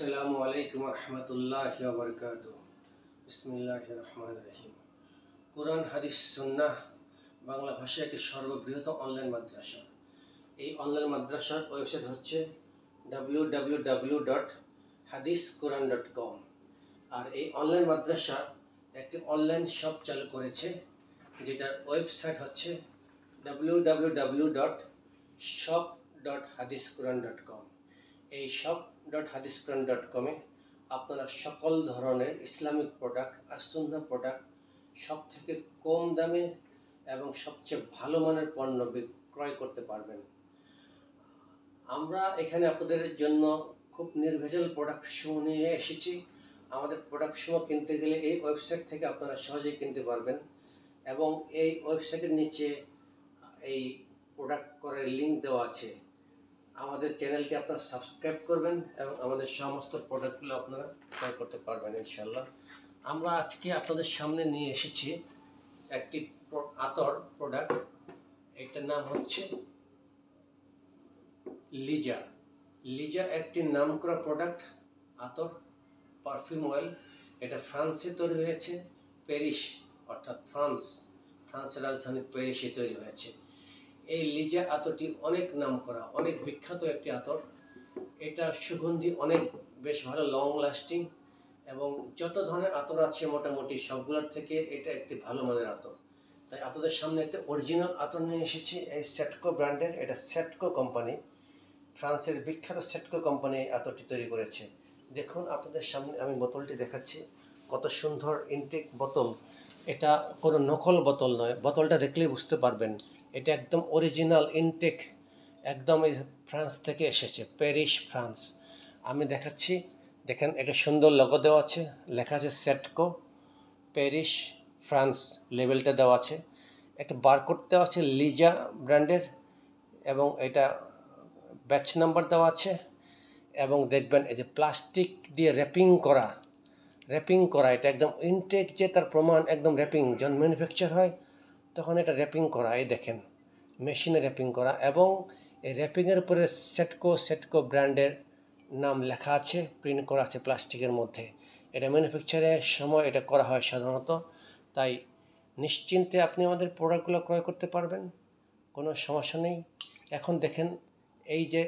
আসসালামু আলাইকুম রহমতুল্লাহি ওয়া বারাকাতুহু। বিসমিল্লাহির রহমানির রহিম। কোরআন হাদিস সুন্নাহ বাংলা ভাষায় একটি সর্ববৃহৎ অনলাইন মাদ্রাসা। এই অনলাইন মাদ্রাসার ওয়েবসাইট হচ্ছে www.hadisquran.com। আর এই অনলাইন মাদ্রাসা একটি অনলাইন শপ চালু করেছে, যেটার ওয়েবসাইট হচ্ছে www.shop.hadisquran.com। এই shop.hadisquran.com-এ আপনারা সকল ধরনের ইসলামিক প্রোডাক্ট আর সুন্নাহ প্রোডাক্ট সব থেকে কম দামে এবং সবচেয়ে ভালো মানের পণ্য বিক্রয় করতে পারবেন। আমরা এখানে আপনাদের জন্য খুব নির্ভেজাল প্রোডাক্ট সমূহ নিয়ে এসেছি। আমাদের প্রোডাক্ট সমূহ কিনতে গেলে এই ওয়েবসাইট থেকে আপনারা সহজেই কিনতে পারবেন, এবং এই ওয়েবসাইটের নিচে এই প্রোডাক্ট করার লিঙ্ক দেওয়া আছে। আমাদের চ্যানেলটি আপনারা সাবস্ক্রাইব করবেন এবং আমাদের সমস্ত প্রোডাক্টগুলো আপনারা ক্রয় করতে পারবেন ইনশাল্লাহ। আমরা আজকে আপনাদের সামনে নিয়ে এসেছি একটি আতর প্রোডাক্ট। এটার নাম হচ্ছে লিজা। লিজা একটি নামকরা প্রোডাক্ট, আতর পারফিউম অয়েল। এটা ফ্রান্সে তৈরি হয়েছে, প্যারিস অর্থাৎ ফ্রান্সের রাজধানী প্যারিসে তৈরি হয়েছে। এই লিজা আতরটি অনেক নামকরা, অনেক বিখ্যাত একটি আতর। এটা সুগন্ধি অনেক বেশ ভালো, লং লাস্টিং, এবং যত ধরনের আতর আছে মোটামুটি সবগুলোর থেকে এটা একটি ভালো মানের আতর। তাই আপনাদের সামনে একটা অরিজিনাল আতর নিয়ে এসেছি, এই সেটকো ব্র্যান্ডের। এটা সেটকো কোম্পানি, ফ্রান্সের বিখ্যাত সেটকো কোম্পানি আতরটি তৈরি করেছে। দেখুন আপনাদের সামনে আমি বোতলটি দেখাচ্ছি, কত সুন্দর ইনটেক বোতল। এটা কোনো নকল বোতল নয়, বোতলটা দেখলেই বুঝতে পারবেন এটা একদম অরিজিনাল ইনটেক, একদম ফ্রান্স থেকে এসেছে, প্যারিস ফ্রান্স। আমি দেখাচ্ছি, দেখেন এটা সুন্দর লোগো দেওয়া আছে, লেখা আছে সেটকো প্যারিস ফ্রান্স, লেবেলটা দেওয়া আছে। একটা বারকোড দেওয়া আছে লিজা ব্র্যান্ডের, এবং এটা ব্যাচ নাম্বার দেওয়া আছে। এবং দেখবেন এই যে প্লাস্টিক দিয়ে র্যাপিং করা, এটা একদম ইনটেক, যে তার প্রমাণ একদম র্যাপিং যখন ম্যানুফ্যাকচার হয় তখন এটা র্যাপিং করা, এই দেখেন মেশিনে র্যাপিং করা। এবং এই র্যাপিংয়ের উপরে সেটকো ব্র্যান্ডের নাম লেখা আছে, প্রিন্ট করা আছে প্লাস্টিকের মধ্যে। এটা ম্যানুফ্যাকচারের সময় এটা করা হয় সাধারণত। তাই নিশ্চিন্তে আপনি আমাদের প্রোডাক্টগুলো ক্রয় করতে পারবেন, কোনো সমস্যা নেই। এখন দেখেন এই যে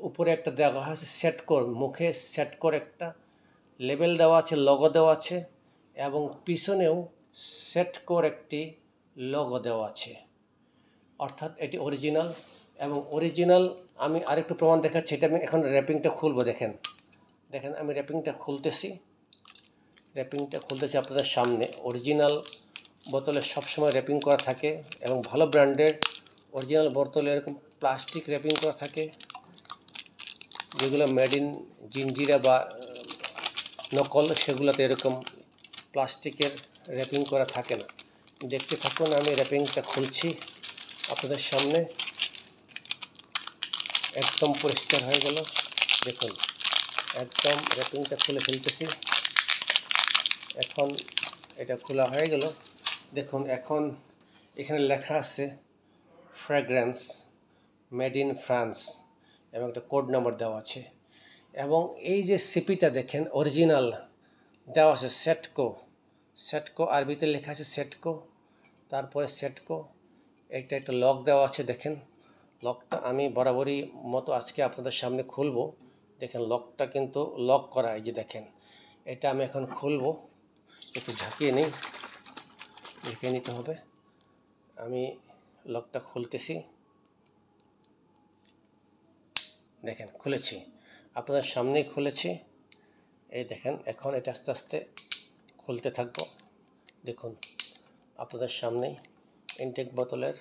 উপরে একটা দেওয়া আছে সেটকোর, মুখে সেটকোর একটা লেবেল দেওয়া আছে, লোগো দেওয়া আছে, এবং পিছনেও সেটকোর একটি লোগো দেওয়া আছে, অর্থাৎ এটি অরিজিনাল। এবং অরিজিনাল আমি আরেকটু প্রমাণ দেখাচ্ছি। এটা আমি এখন র্যাপিংটা খুলবো, দেখেন আমি র্যাপিংটা খুলতেছি আপনাদের সামনে। অরিজিনাল বোতলে সবসময় র্যাপিং করা থাকে, এবং ভালো ব্র্যান্ডের অরিজিনাল বোতলে এরকম প্লাস্টিক র্যাপিং করা থাকে, যেগুলো মেড ইন জিঞ্জিরা বা নকল, সেগুলোতে এরকম প্লাস্টিকের র্যাপিং করা থাকে না। দেখতে থাকুন, আমি র্যাপিংটা খুলছি আপনাদের সামনে। একদম পরিষ্কার হয়ে গেল, দেখুন একদম র্যাপিংটা খুলে ফেলতেছি। এখন এটা খোলা হয়ে গেল। দেখুন এখন এখানে লেখা আছে ফ্র্যাগ্রেন্স মেড ইন ফ্রান্স, এবং একটা কোড নাম্বার দেওয়া আছে। এবং এই যে সিপিটা দেখেন অরিজিনাল দেওয়া আছে সেটকো আরবিতে লেখা আছে সেটকো, তারপরে সেটকো একটা লক দেওয়া আছে। দেখেন লকটা আমি বরাবরই মতো আজকে আপনাদের সামনে খুলবো। দেখেন লকটা কিন্তু লক করা, এই যে দেখেন। এটা আমি এখন খুলবো, একটু ঝাঁকিয়ে নিই, দেখে নিতে হবে। আমি লকটা খুলতেছি, দেখেন খুলেছি, আপনাদের সামনেই খুলেছি। এই দেখেন এখন এটা আস্তে আস্তে খুলতে থাকবো। দেখুন আপনাদের সামনেই ইনটেক বোতলের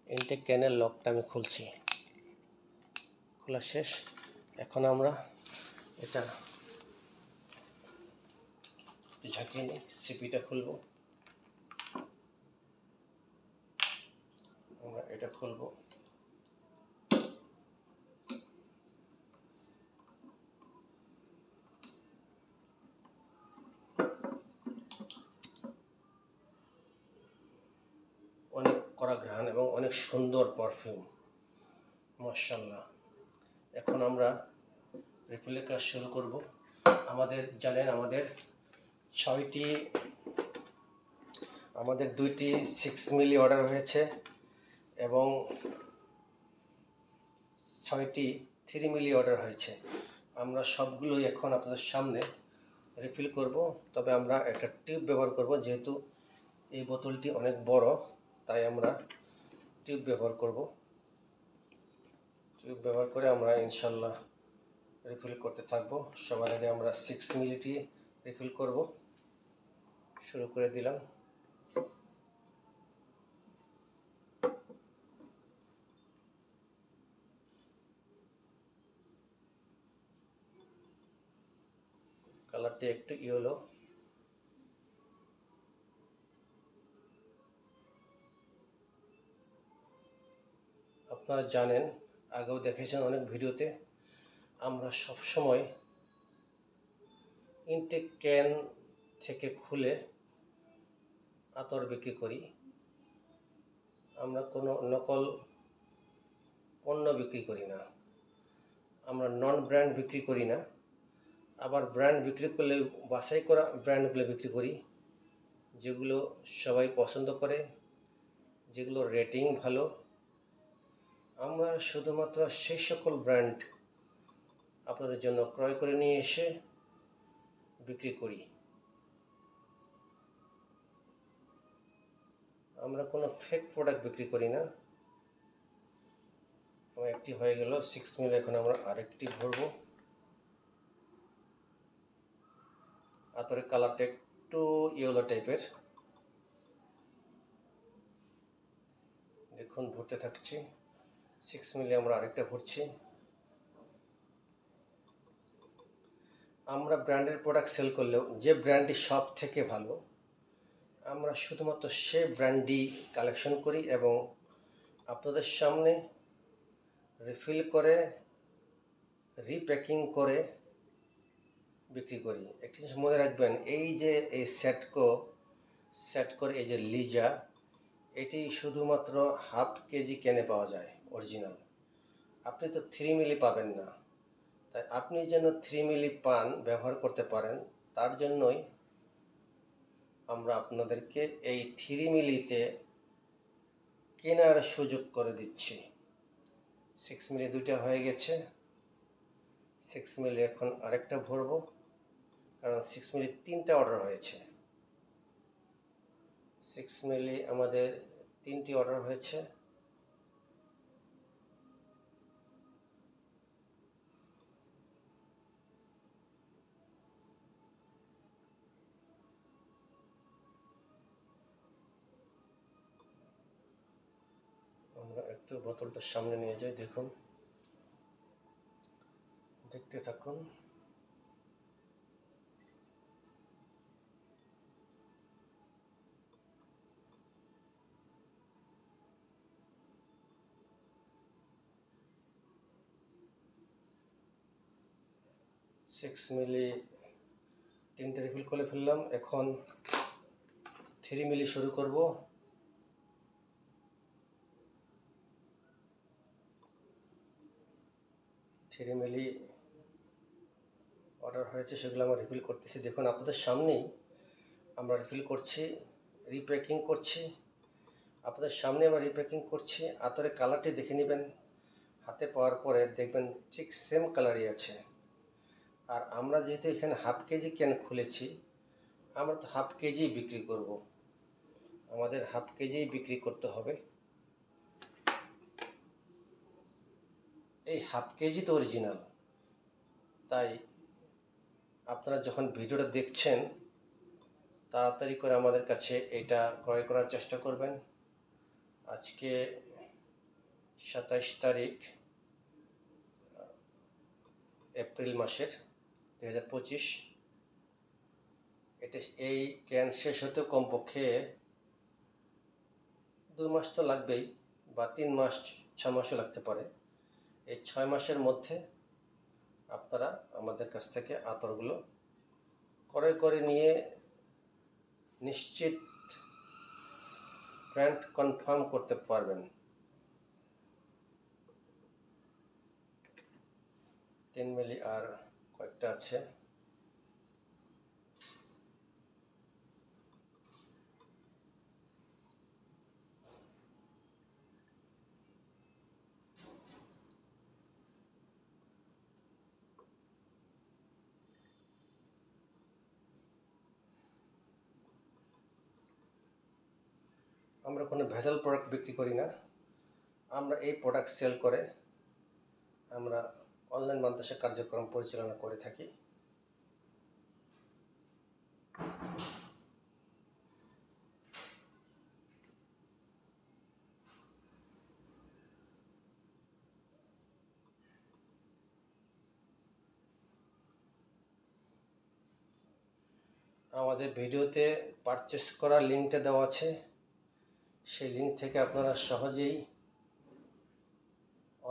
ইনটেক ক্যানের লকটা আমি খুলছি, খোলা শেষ। এখন আমরা এটা ঝাঁকিয়ে নিই, সিপিটা খুলবো। আমরা এটা খুলবো, অনেক কড়া ঘ্রাণ এবং অনেক সুন্দর পারফিউম, মাশাআল্লাহ। এখন আমরা রিফিলের কাজ শুরু করব। আমাদের জানেন আমাদের 2টি 6 মিলি অর্ডার হয়েছে এবং 6টি 3 মিলি অর্ডার হয়েছে। আমরা সবগুলোই এখন আপনাদের সামনে রিফিল করব। তবে আমরা একটা টিউব ব্যবহার করব, যেহেতু এই বোতলটি অনেক বড়, তাই আমরা টিউব ব্যবহার করব। টিউব ব্যবহার করে আমরা ইনশাল্লাহ রিফিল করতে থাকব। সবার আগে আমরা 6 মিলিটি রিফিল করব। শুরু করে দিলাম। কালারটি একটু ইয়েলো। আপনারা জানেন, আগেও দেখেছেন অনেক ভিডিওতে, আমরা সব সময় ইনটেক ক্যান থেকে খুলে আতর বিক্রি করি। আমরা কোনো নকল পণ্য বিক্রি করি না। আমরা নন ব্র্যান্ড বিক্রি করি না। আবার ব্র্যান্ড বিক্রি করলে বাছাই করা ব্র্যান্ডগুলো বিক্রি করি, যেগুলো সবাই পছন্দ করে, যেগুলো রেটিং ভালো। আমরা শুধুমাত্র সেই সকল ব্র্যান্ড আপনাদের জন্য ক্রয় করে নিয়ে এসে বিক্রি করি। আমরা কোনো ফেক প্রোডাক্ট বিক্রি করি না। আমার একটি হয়ে গেল 6 মিলি। এখন আমরা আরেকটি ভরব। আতরের কালারটা একটু ইয়েলো টাইপের। দেখুন ভরতে থাকছি। 6 মিলি আমরা আরেকটা ভরছি। আমরা ব্র্যান্ডের প্রোডাক্ট সেল করলেও যে ব্র্যান্ডটি সব থেকে ভালো, আমরা শুধুমাত্র সে ব্র্যান্ডই কালেকশন করি এবং আপনাদের সামনে রিফিল করে রিপ্যাকিং করে বিক্রি করি। একটি জিনিস মনে রাখবেন, এই যে এই সেটকোর এই যে লিজা, এটি শুধুমাত্র হাফ কেজি ক্যানে পাওয়া যায় অরিজিনাল। আপনি তো 3 মিলি পাবেন না। তাই আপনি যেন 3 মিলি পান, ব্যবহার করতে পারেন, তার জন্যই আমরা আপনাদেরকে এই 3 মিলিতে কেনার সুযোগ করে দিচ্ছি। 6 মিলি দুইটা হয়ে গেছে। 6 মিলি এখন আরেকটা ভরব, কারণ 6 মিলি 3টা অর্ডার হয়েছে। 6 মিলি আমাদের 3টি অর্ডার হয়েছে। আমরা একটু বোতলটা সামনে নিয়ে যাই। দেখুন, দেখতে থাকুন। সিক্স মিলি 3টে রিফিল করে ফেললাম। এখন 3 মিলি শুরু করব। থ্রি মিলি অর্ডার হয়েছে, সেগুলো আমরা রিফিল করতেছি। দেখুন আপনাদের সামনেই আমরা রিফিল করছি, রিপ্যাকিং করছি। আপনাদের সামনে আমরা রিপ্যাকিং করছি। আতরের কালারটি দেখে নেবেন, হাতে পাওয়ার পরে দেখবেন ঠিক সেম কালারই আছে। আর আমরা যেহেতু এখানে হাফ কেজি ক্যান খুলেছি, আমরা তো হাফ কেজি বিক্রি করব। আমাদের হাফ কেজি বিক্রি করতে হবে। এই হাফ কেজি তো অরিজিনাল। তাই আপনারা যখন ভিডিওটা দেখছেন, তাড়াতাড়ি করে আমাদের কাছে এটা ক্রয় করার চেষ্টা করবেন। আজকে 27 তারিখ এপ্রিল মাসের 2025। এই ক্যান শেষ হতে কমপক্ষে 2 মাস তো লাগবেই, বা 3 মাস 6 মাসও লাগতে পারে। এই 6 মাসের মধ্যে আপনারা আমাদের কাছ থেকে আতরগুলো ক্রয় করে নিয়ে নিশ্চিত ব্র্যান্ড কনফার্ম করতে পারবেন। 3 মিলি আর কয়েকটা আছে। আমরা কোনো ভেজাল প্রোডাক্ট বিক্রি করি না। আমরা এই প্রোডাক্ট সেল করে আমরা অনলাইন মাদ্রাসা কার্যক্রম পরিচালনা করে থাকি। আমাদের ভিডিওতে পারচেস করার লিঙ্কটা দেওয়া আছে, সেই লিঙ্ক থেকে আপনারা সহজেই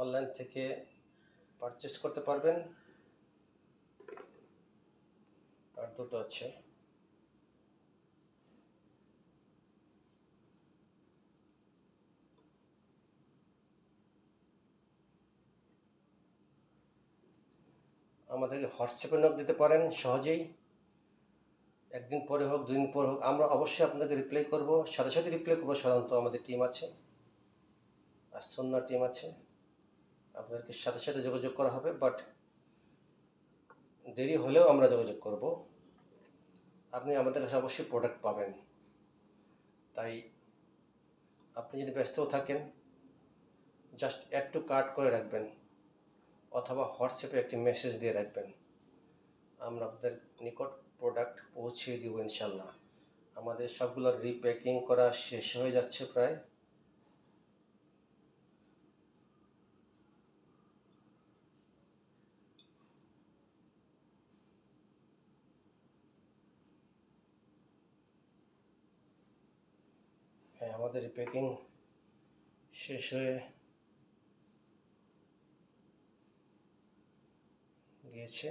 অনলাইন থেকে পারচেস করতে পারবেন। আর দুটো আছে। আমাদেরকে হোয়াটসঅ্যাপে নক দিতে পারেন সহজেই, একদিন পরে হোক 2 দিন পরে হোক, আমরা অবশ্যই আপনাকে রিপ্লাই করব, সাথে সাথে রিপ্লাই করবো। সাধারণত আমাদের টিম আছে, আর সুন্নাহ টিম আছে, আপনাদেরকে সাথে সাথে যোগাযোগ করা হবে। বাট দেরি হলেও আমরা যোগাযোগ করব, আপনি আমাদের কাছে অবশ্যই প্রোডাক্ট পাবেন। তাই আপনি যদি ব্যস্ত থাকেন, জাস্ট অ্যাড টু কার্ট করে রাখবেন অথবা হোয়াটসঅ্যাপে একটি মেসেজ দিয়ে রাখবেন, আমরা আপনাদের নিকট প্রোডাক্ট পৌঁছিয়ে দিব ইনশাল্লাহ। আমাদের সবগুলো রিপ্যাকিং করা শেষ হয়ে যাচ্ছে প্রায়। হ্যাঁ, আমাদের রিপ্যাকিং শেষ হয়ে গিয়েছে।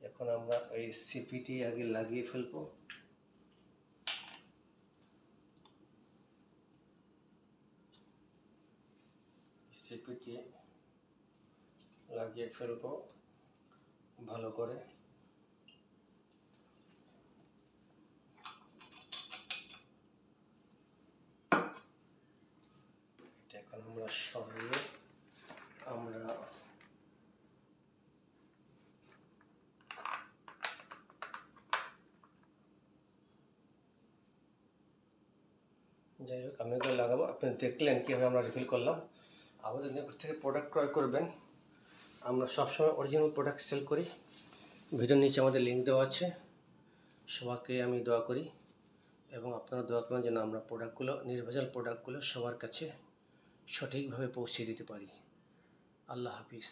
এখন আমরা এই সিপিটি আগে লাগিয়ে ফেলবো। সিপিটি লাগিয়ে ফেলবো ভালো করে। এটা এখন আমরা সরিয়ে আমরা যাই হোক, আমি এগুলো লাগাবো। আপনি দেখলেন কীভাবে আমরা রিফিল করলাম। আমাদের নিকট থেকে প্রোডাক্ট ক্রয় করবেন। আমরা সবসময় অরিজিনাল প্রোডাক্ট সেল করি। ভিডিওর নিচে আমাদের লিঙ্ক দেওয়া আছে। সবাইকে আমি দোয়া করি এবং আপনারা দোয়া করবেন যেন আমরা প্রোডাক্টগুলো, নির্ভেজাল প্রোডাক্টগুলো সবার কাছে সঠিকভাবে পৌঁছে দিতে পারি। আল্লাহ হাফিজ।